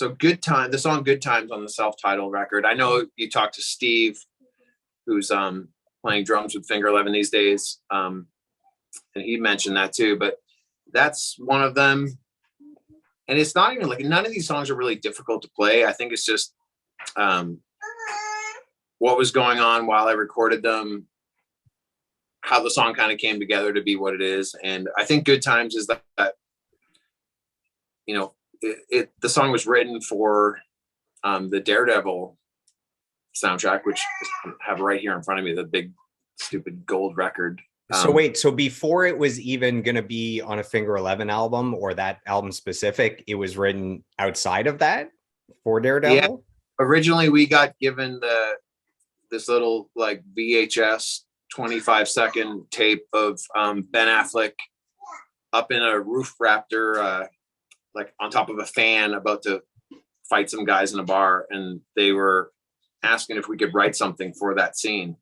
so Good Time, the song Good Times on the self-titled record. I know you talked to Steve, who's playing drums with Finger 11 these days. And he mentioned that too, but that's one of them. And it's not even like, none of these songs are really difficult to play. I think it's just what was going on while I recorded them, how the song kind of came together to be what it is. And I think Good Times is that you know, the song was written for the Daredevil soundtrack, which I have right here in front of me, the big stupid gold record. So wait, so before it was even going to be on a Finger 11 album or that album specific, it was written outside of that for Daredevil? Yeah. Originally, we got given this little like VHS 25-second tape of Ben Affleck up in a roof raptor, like on top of a fan, about to fight some guys in a bar, and they were asking if we could write something for that scene.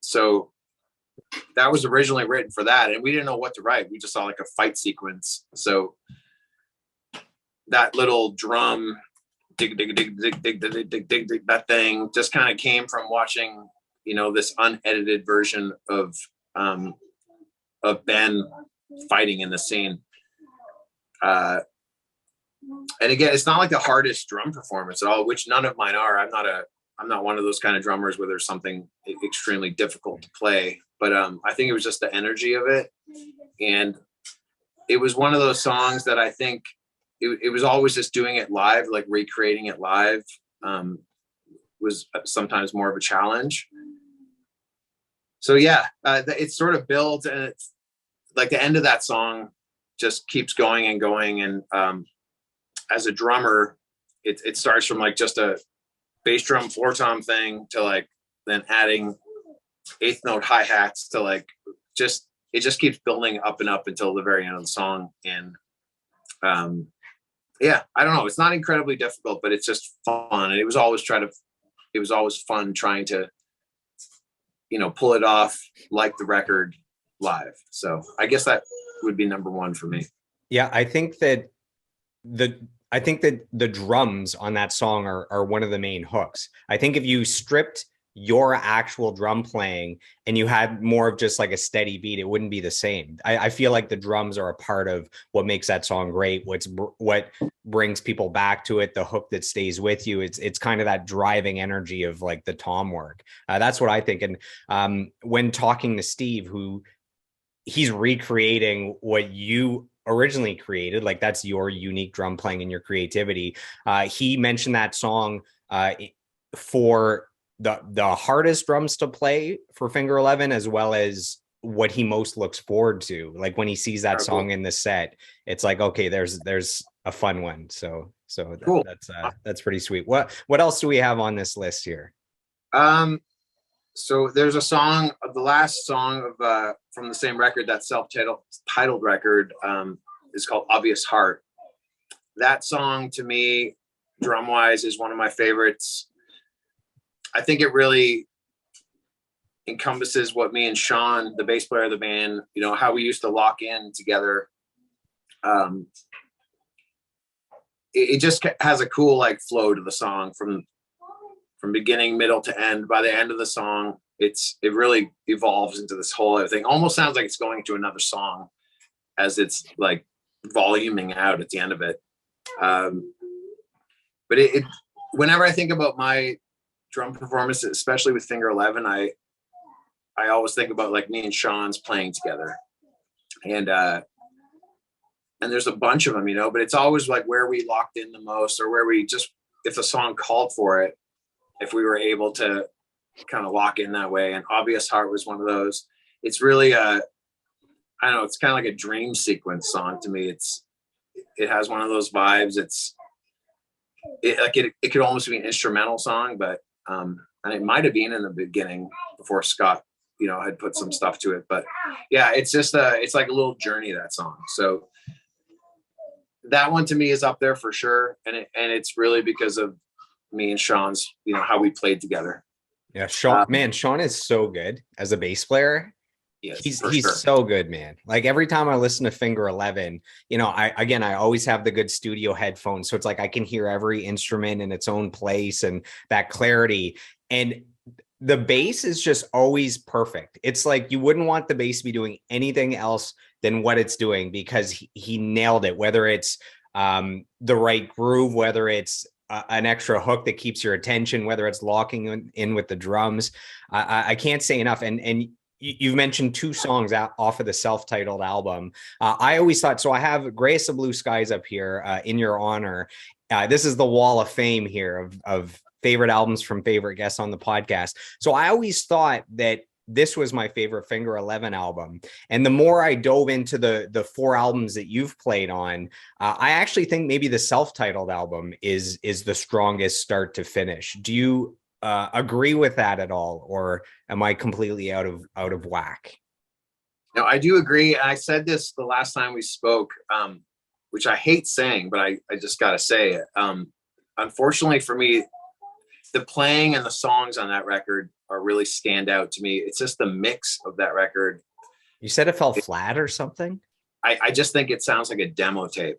So that was originally written for that, and we didn't know what to write. We just saw like a fight sequence. So that little drum, dig, dig, dig, dig, dig, dig, dig, dig, dig, that thing just kind of came from watching, you know, this unedited version of Ben fighting in the scene. And again, it's not like the hardest drum performance at all, which none of mine are. I'm not one of those kind of drummers where there's something extremely difficult to play, but I think it was just the energy of it. And it was one of those songs that I think it was always just doing it live, like recreating it live was sometimes more of a challenge. So yeah, it's sort of built, and it's like the end of that song just keeps going and going. And as a drummer, it starts from like just a bass drum floor tom thing to like then adding eighth note hi-hats to like it just keeps building up and up until the very end of the song. And yeah, I don't know, it's not incredibly difficult, but it's just fun. And it was always fun trying to, you know, pull it off like the record live. So I guess that would be number one for me. Yeah, I think that the drums on that song are one of the main hooks. I think if you stripped your actual drum playing and you had more of just like a steady beat, it wouldn't be the same. I feel like the drums are a part of what makes that song great. What brings people back to it, the hook that stays with you. It's kind of that driving energy of like the tom work. That's what I think. And when talking to Steve, who he's recreating what you originally created, like that's your unique drum playing and your creativity. He mentioned that song for the hardest drums to play for Finger 11, as well as what he most looks forward to. Like when he sees that song in the set, it's like, okay, there's a fun one. So cool. That's pretty sweet. What else do we have on this list here? So there's a song, the last song of from the same record, that self-titled record, is called Obvious Heart. That song to me, drum wise, is one of my favorites. I think it really encompasses what me and Sean, the bass player of the band, you know, how we used to lock in together. It just has a cool like flow to the song from beginning, middle to end. By the end of the song, it really evolves into this whole other thing. Almost sounds like it's going to another song as it's like voluming out at the end of it. But whenever I think about my drum performance, especially with Finger 11, I always think about like me and Sean's playing together. And there's a bunch of them, you know, but it's always like where we locked in the most, or where we just, if the song called for it, if we were able to kind of lock in that way. And Obvious Heart was one of those. It's really I don't know, it's kind of like a dream sequence song to me. It has one of those vibes. It could almost be an instrumental song, but and it might have been in the beginning before Scott, you know, had put some stuff to it. But yeah, it's just it's like a little journey, that song. So that one to me is up there for sure. And it's really because of me and Sean's, you know, how we played together. Yeah, Sean, man, Sean is so good as a bass player. Yes, for He's sure. so good, man. Like every time I listen to Finger 11, you know, I always have the good studio headphones, so it's like I can hear every instrument in its own place and that clarity. And the bass is just always perfect. It's like you wouldn't want the bass to be doing anything else than what it's doing, because he nailed it. Whether it's the right groove, whether it's an extra hook that keeps your attention, whether it's locking in with the drums. I can't say enough. And you've mentioned two songs off of the self-titled album. I always thought, so I have Grace of Blue Skies up here in your honor. This is the wall of fame here of favorite albums from favorite guests on the podcast. So I always thought that this was my favorite Finger 11 album. And the more I dove into the four albums that you've played on, I actually think maybe the self-titled album is the strongest start to finish. Do you agree with that at all, or am I completely out of whack? No, I do agree. I said this the last time we spoke, which I hate saying, but I just got to say it. Unfortunately for me, the playing and the songs on that record are really stand out to me. It's just the mix of that record. You said it fell flat or something? I just think it sounds like a demo tape.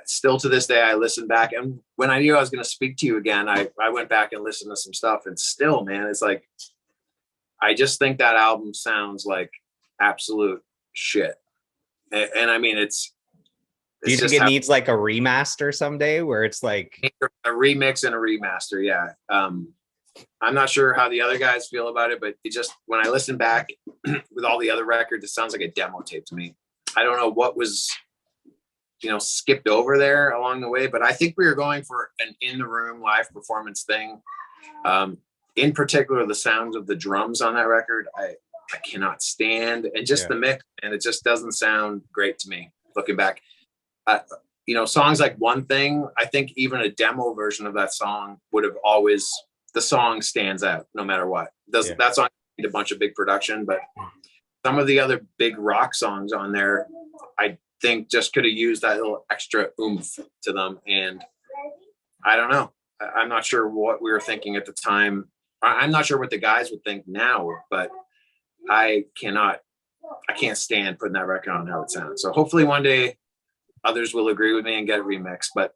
Still to this day, I listen back, and when I knew I was going to speak to you again, I went back and listened to some stuff, and still, man, it's like, I just think that album sounds like absolute shit. And I mean, it's do you think it needs like a remaster someday where it's like a remix and a remaster? Yeah. I'm not sure how the other guys feel about it, but it just, when I listen back with all the other records, it sounds like a demo tape to me. I don't know what was, skipped over there along the way, but I think we were going for an in the room live performance thing. In particular, the sounds of the drums on that record, I cannot stand, and just the mix, and it just doesn't sound great to me looking back. Songs like One Thing, I think even a demo version of that song would have always, the song stands out no matter what. That song need a bunch of big production, but some of the other big rock songs on there, I think just could have used that little extra oomph to them. And I don't know. I'm not sure what we were thinking at the time. I'm not sure what the guys would think now, but I can't stand putting that record on how it sounds. So hopefully one day others will agree with me and get it remixed. But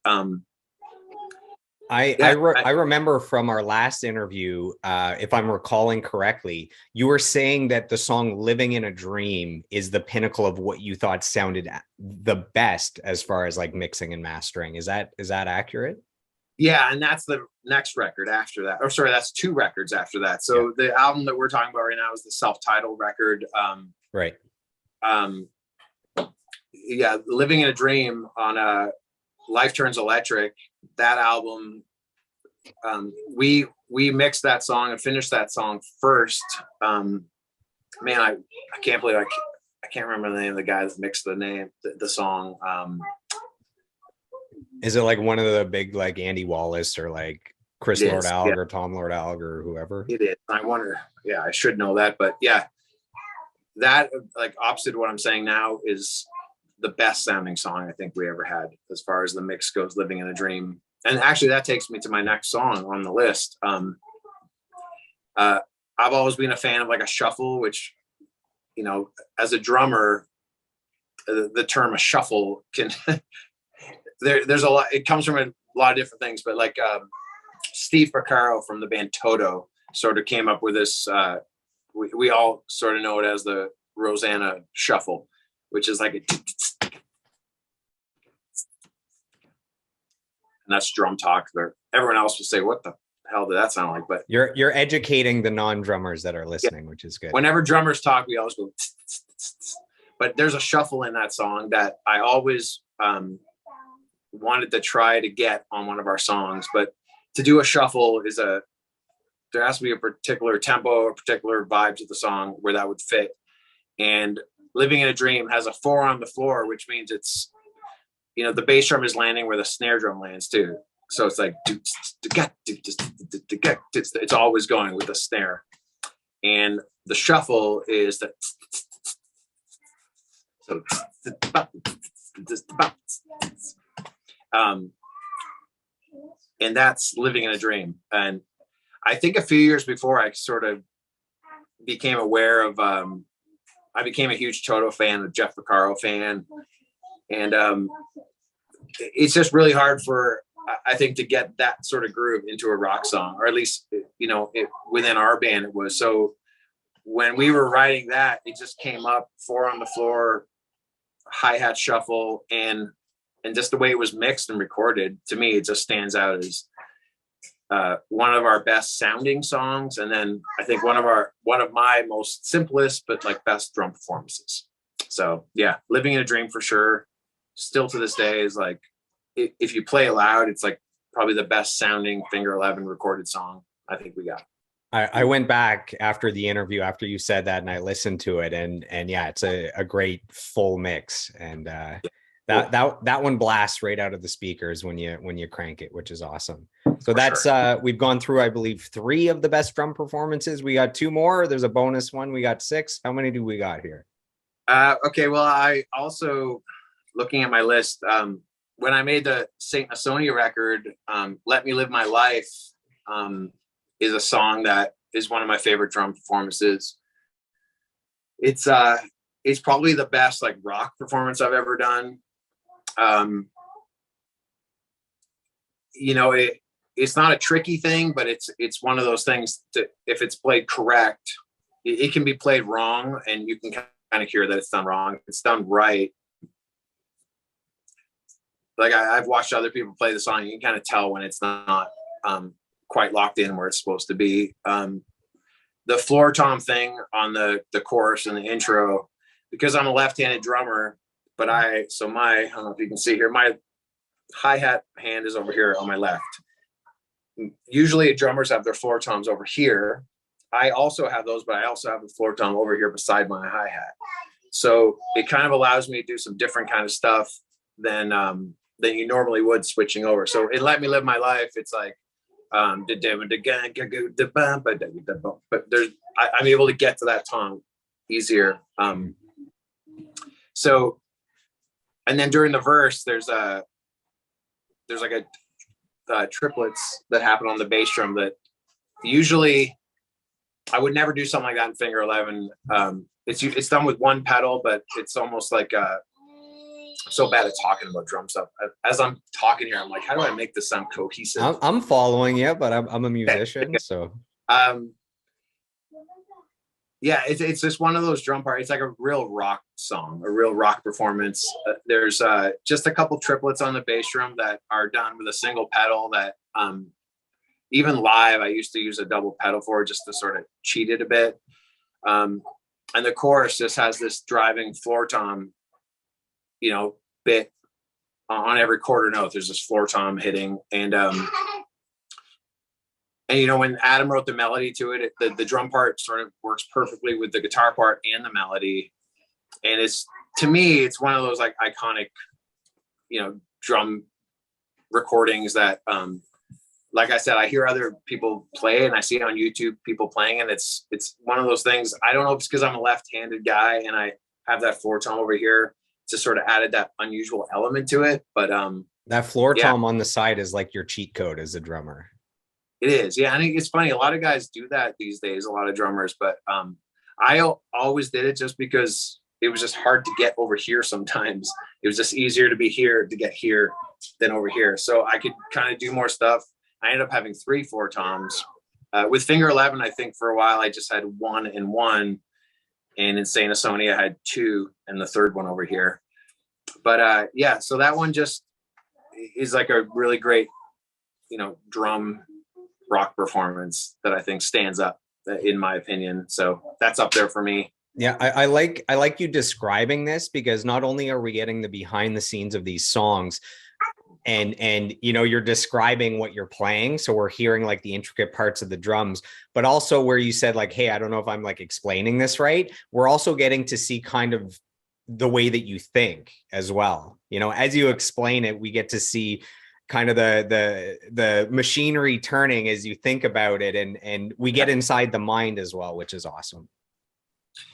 I remember from our last interview, if I'm recalling correctly, you were saying that the song Living in a Dream is the pinnacle of what you thought sounded the best as far as like mixing and mastering. Is that accurate? Yeah, and that's the next record after that. Or sorry, that's two records after that. So the album that we're talking about right now is the self-titled record. Right. Living in a Dream on Life Turns Electric. That album, we mixed that song and finished that song first. Man, I can't believe I can't remember the name of the guy that mixed the song. Is it like one of the big, like Andy Wallace or like Chris Lord-Alge or Tom Lord-Alge or whoever? It is. I wonder. Yeah, I should know that, but yeah, that, like, opposite of what I'm saying now, is the best sounding song I think we ever had as far as the mix goes. Living in a Dream. And actually that takes me to my next song on the list. I've always been a fan of like a shuffle, which, as a drummer, the term a shuffle can there's a lot, it comes from a lot of different things, but like Steve Porcaro from the band Toto sort of came up with this, we all sort of know it as the Rosanna shuffle, which is like and that's drum talk there. Everyone else will say, what the hell did that sound like? But you're educating the non-drummers that are listening, which is good. Whenever drummers talk, we always go tss, tss, tss, tss. But there's a shuffle in that song that I always wanted to try to get on one of our songs. But to do a shuffle there has to be a particular tempo, a particular vibe to the song where that would fit. And Living in a Dream has a 4 on the floor, which means it's, the bass drum is landing where the snare drum lands too. So it's like, it's always going with the snare. And the shuffle is that. So, and that's Living in a Dream. And I think a few years before I sort of became aware of I became a huge Toto fan, a Jeff Porcaro fan. And it's just really hard for, I think, to get that sort of groove into a rock song, or at least, within our band it was. So when we were writing that, it just came up 4 on the floor, hi-hat shuffle, and just the way it was mixed and recorded, to me, it just stands out as one of our best sounding songs. And then I think one of my most simplest, but like best drum performances. So yeah, Living in a Dream for sure. Still to this day is like, if you play it loud, it's like probably the best sounding Finger 11 recorded song I think we got. I went back after the interview, after you said that, and I listened to it, and yeah, it's a great full mix. And that one blasts right out of the speakers when you crank it, which is awesome. So that's we've gone through, I believe, 3 of the best drum performances. We got 2 more. There's a bonus one. We got 6. How many do we got here? Okay, well, I also, looking at my list, when I made the Saint Asonia record, Let Me Live My Life is a song that is one of my favorite drum performances. It's probably the best like rock performance I've ever done. It's not a tricky thing, but it's one of those things that if it's played correct, it can be played wrong, and you can kind of hear that it's done wrong. If it's done right, like I've watched other people play the song, you can kind of tell when it's not quite locked in where it's supposed to be. The floor tom thing on the chorus and the intro, because I'm a left-handed drummer, but I don't know if you can see here, my hi-hat hand is over here on my left. Usually drummers have their floor toms over here. I also have those, but I also have the floor tom over here beside my hi-hat. So it kind of allows me to do some different kind of stuff than you normally would switching over. So it Let Me Live My Life, it's like, but I'm able to get to that tom easier. So, and then during the verse, there's like a triplets that happen on the bass drum that usually I would never do something like that in Finger 11. It's done with one pedal, but it's almost like I'm so bad at talking about drum stuff. As I'm talking here, I'm like, how do I make this sound cohesive? I'm following you, but I'm a musician, so. Yeah, it's just one of those drum parts. It's like a real rock song, a real rock performance. There's just a couple triplets on the bass drum that are done with a single pedal that even live, I used to use a double pedal for just to sort of cheat it a bit. And the chorus just has this driving floor tom, bit on every quarter note. There's this floor tom hitting, and when Adam wrote the melody to it, the drum part sort of works perfectly with the guitar part and the melody. And to me, it's one of those like iconic, drum recordings that, like I said, I hear other people play and I see it on YouTube, people playing, and it's one of those things. I don't know if it's because I'm a left-handed guy and I have that floor tom over here, just sort of added that unusual element to it. But that floor tom on the side is like your cheat code as a drummer. It is. Yeah. I think it's funny. A lot of guys do that these days, a lot of drummers, but I always did it just because it was just hard to get over here sometimes. It was just easier to be here to get here than over here. So I could kind of do more stuff. I ended up having 3 floor toms. With Finger 11, I think for a while I just had 1 and 1. And in Saint Asonia, I had 2 and the third one over here. But yeah, so that one just is like a really great, drum rock performance that I think stands up, in my opinion. So that's up there for me. Yeah, I like you describing this, because not only are we getting the behind the scenes of these songs, and you're describing what you're playing, so we're hearing like the intricate parts of the drums, but also where you said like, hey, I don't know if I'm like explaining this right, we're also getting to see kind of the way that you think as well. As you explain it, we get to see kind of the machinery turning as you think about it, and we get inside the mind as well, which is awesome.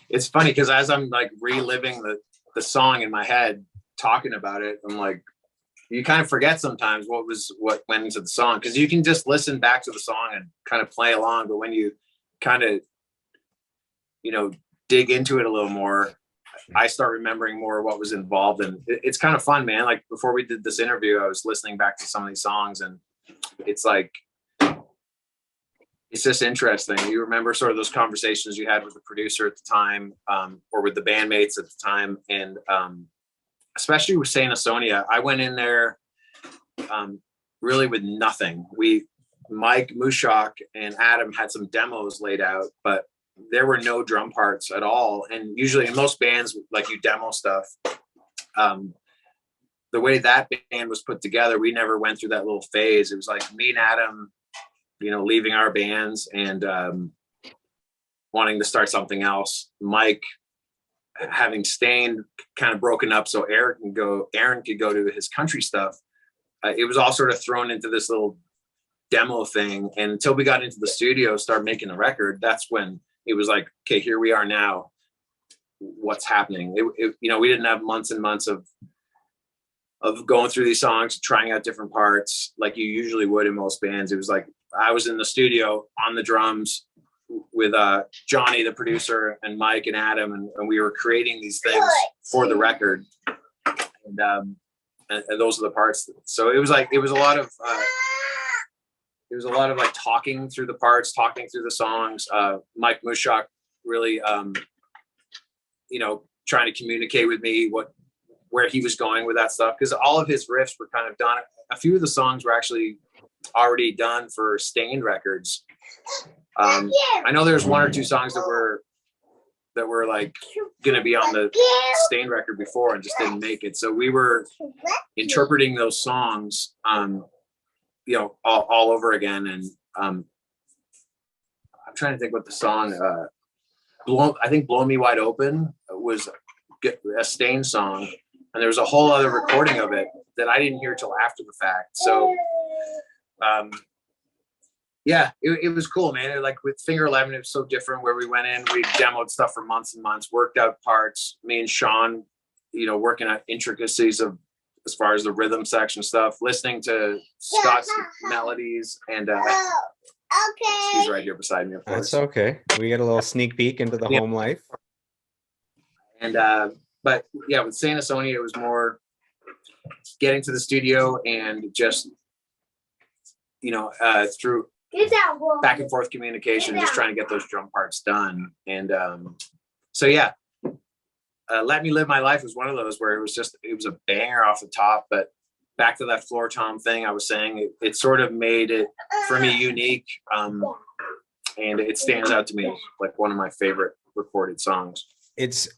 It's funny because as I'm like reliving the song in my head, talking about it, I'm like, you kind of forget sometimes what went into the song, because you can just listen back to the song and kind of play along, but when you kind of dig into it a little more, I start remembering more what was involved. And it's kind of fun, man. Like before we did this interview, I was listening back to some of these songs, and it's like, it's just interesting. You remember sort of those conversations you had with the producer at the time, or with the bandmates at the time. And especially with Saint Asonia, I went in there really with nothing. Mike Mushak and Adam had some demos laid out, but there were no drum parts at all. And usually in most bands, like you demo stuff, the way that band was put together, we never went through that little phase. It was like me and Adam, you know, leaving our bands and wanting to start something else. Mike having Stained kind of broken up so Aaron could go to his country stuff. It was all sort of thrown into this little demo thing. And until we got into the studio, started making the record, that's when it was like, okay, here we are now. What's happening? You know, we didn't have months and months of going through these songs, trying out different parts like you usually would in most bands. It was like I was in the studio on the drums with Johnny, the producer, and Mike and Adam, and we were creating these things for the record. And those are the parts. So it was a lot of like talking through the parts, talking through the songs. Mike Mushak really, you know, trying to communicate with me where he was going with that stuff, because all of his riffs were kind of done. A few of the songs were actually already done for Stained records. I know there's one or two songs that were like going to be on the Stained record before and just didn't make it. So we were interpreting those songs, you know, all over again. And I'm trying to think what the song, I think Blow Me Wide Open was a Stained song. And there was a whole other recording of it that I didn't hear till after the fact. So, yeah, it was cool, man. Like with Finger 11, it was so different where we went in, we demoed stuff for months and months, worked out parts. Me and Sean, you know, working at intricacies of as far as the rhythm section stuff, listening to Scott's melodies, and he's right here beside me, of course. That's okay. We get a little sneak peek into the home life. And but yeah, with Saint Asonia, it was more getting to the studio and just, you know, through back and forth communication, just trying to get those drum parts done. And so yeah, Let Me Live My Life was one of those where it was a banger off the top. But back to that floor tom thing I was saying, it sort of made it for me unique, and it stands out to me like one of my favorite recorded songs. It's,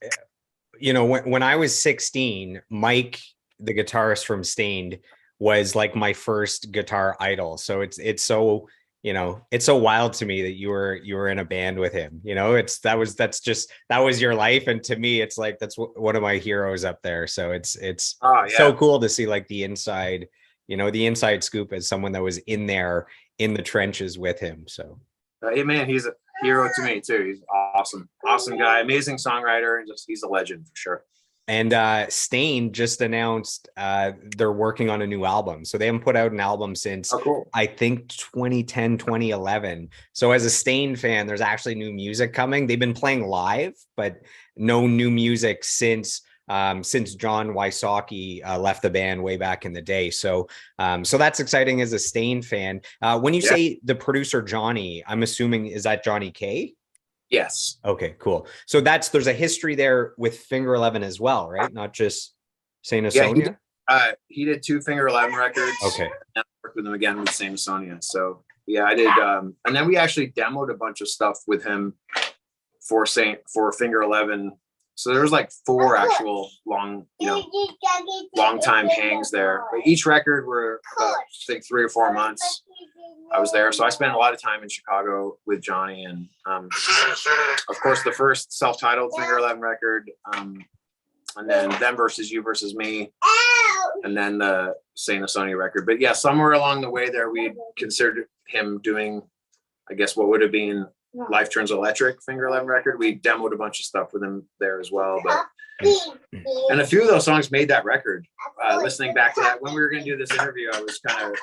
you know, when I was 16, Mike, the guitarist from Stained, was like my first guitar idol. So it's so, you know, it's so wild to me that you were in a band with him. You know, that was your life. And to me, it's like, that's one of my heroes up there. So it's so cool to see like the inside, you know, the inside scoop as someone that was in there in the trenches with him. So, hey man, he's a hero to me too. He's awesome guy, amazing songwriter, and he's a legend for sure. And Stained just announced they're working on a new album. So they haven't put out an album since, I think, 2010, 2011. So as a Stained fan, there's actually new music coming. They've been playing live, but no new music since John Wysocki left the band way back in the day. So that's exciting as a Stained fan. When you say the producer Johnny, I'm assuming, is that Johnny K? Yes. Okay, cool. So there's a history there with Finger 11 as well, right? Not just Saint Asonia? Yeah, he did 2 Finger 11 records. Okay. And I worked with him again with Saint Asonia. So yeah, I did. And then we actually demoed a bunch of stuff with him for Finger 11. So there was like 4 actual long time hangs there. But each record were I think 3 or 4 months I was there. So I spent a lot of time in Chicago with Johnny, and of course the first self-titled Finger 11 record, and then Them Versus You Versus Me, and then the Saint Asonia record. But yeah, somewhere along the way there, we considered him doing, I guess, what would have been Life Turns Electric Finger 11 record. We demoed a bunch of stuff with him there as well. But and a few of those songs made that record. Listening back to that, when we were going to do this interview, I was kind of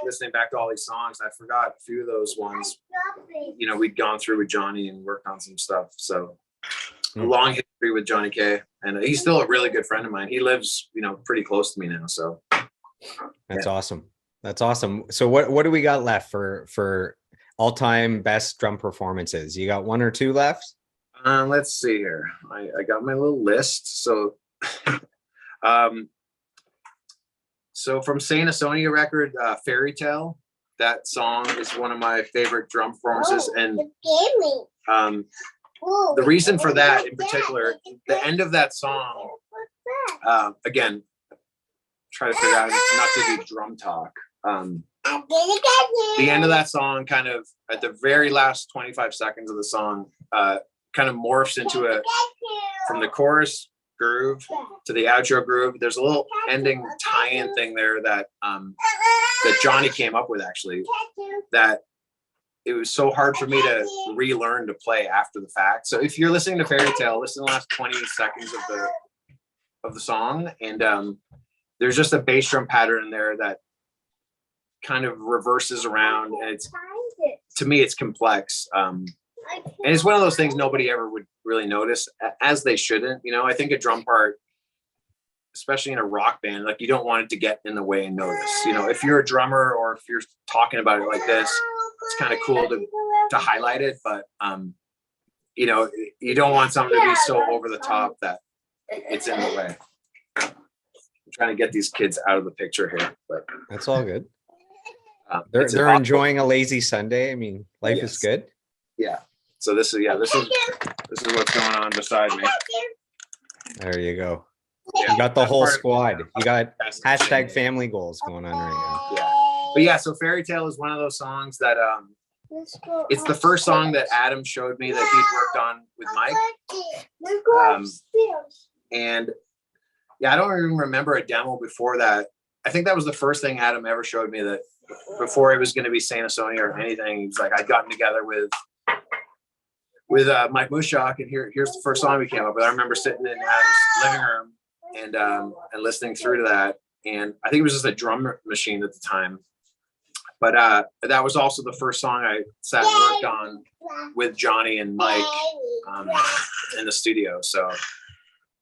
listening back to all these songs. I forgot a few of those ones, you know, we'd gone through with Johnny and worked on some stuff. So a long history with Johnny K, and he's still a really good friend of mine. He lives, pretty close to me now. So that's awesome. That's awesome. So what do we got left for all-time best drum performances? You got one or two left? Let's see here. I got my little list. So, so from Saint Asonia record, Fairy Tale. That song is one of my favorite drum performances, and the reason for that in particular, the end of that song. Again, try to figure out not to do drum talk. The end of that song, kind of at the very last 25 seconds of the song, kind of morphs into from the chorus groove to the outro groove. There's a little ending tie-in thing there that Johnny came up with, actually, that it was so hard for me to relearn to play after the fact. So if you're listening to Fairy Tale, listen to the last 20 seconds of the song, and there's just a bass drum pattern in there that kind of reverses around, and to me it's complex, and it's one of those things nobody ever would really notice, as they shouldn't. I think a drum part, especially in a rock band, like, you don't want it to get in the way and notice. If you're a drummer or if you're talking about it like this, it's kind of cool to highlight it, but you don't want something to be so over the top that it's in the way. I'm trying to get these kids out of the picture here, but that's all good. They're enjoying a lazy Sunday. I mean, life is good. Yeah. So this is what's going on beside me. There you go. Yeah, you got the whole squad. You got hashtag family goals going on right now. Yeah. But yeah, so Fairy Tale is one of those songs that it's the first song that Adam showed me that he'd worked on with Mike. And yeah, I don't even remember a demo before that. I think that was the first thing Adam ever showed me, that before it was going to be Saint Asonia or anything. He was like, I'd gotten together with Mike Mushak, and here's the first song we came up with. I remember sitting in Adam's living room and listening through to that. And I think it was just a drum machine at the time. But that was also the first song I sat and worked on with Johnny and Mike in the studio. So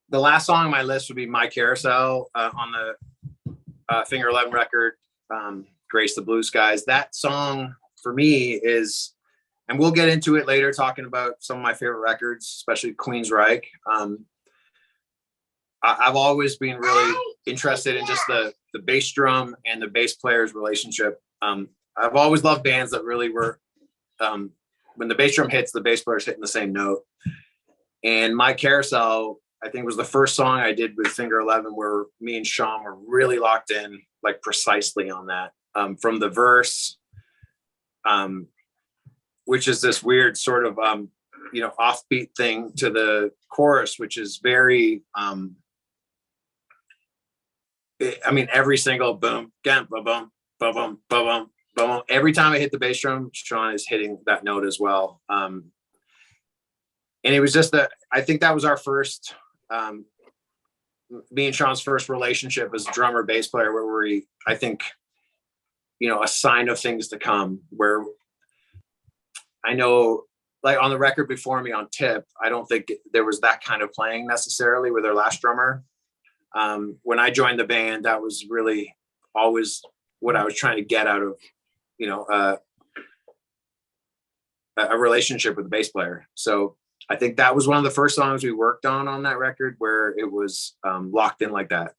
the last song on my list would be My Carousel on the Finger 11 record, Grace the Blue Skies. That song for me is, and we'll get into it later talking about some of my favorite records, especially Queensryche. I've always been really interested in just the bass drum and the bass player's relationship. I've always loved bands that really were, when the bass drum hits, the bass player's hitting the same note. And My Carousel, I think, was the first song I did with Finger 11 where me and Sean were really locked in, like, precisely on that. From the verse, which is this weird sort of, offbeat thing, to the chorus, which is very, every single boom, boom, boom, boom, boom, boom, boom. Every time I hit the bass drum, Sean is hitting that note as well. And it was just I think that was our first, me and Sean's first relationship as drummer bass player, where we, I think, a sign of things to come, where I know, like, on the record before me on Tip, I don't think there was that kind of playing necessarily with their last drummer. When I joined the band, that was really always what I was trying to get out of, a relationship with the bass player. So I think that was one of the first songs we worked on that record where it was locked in like that.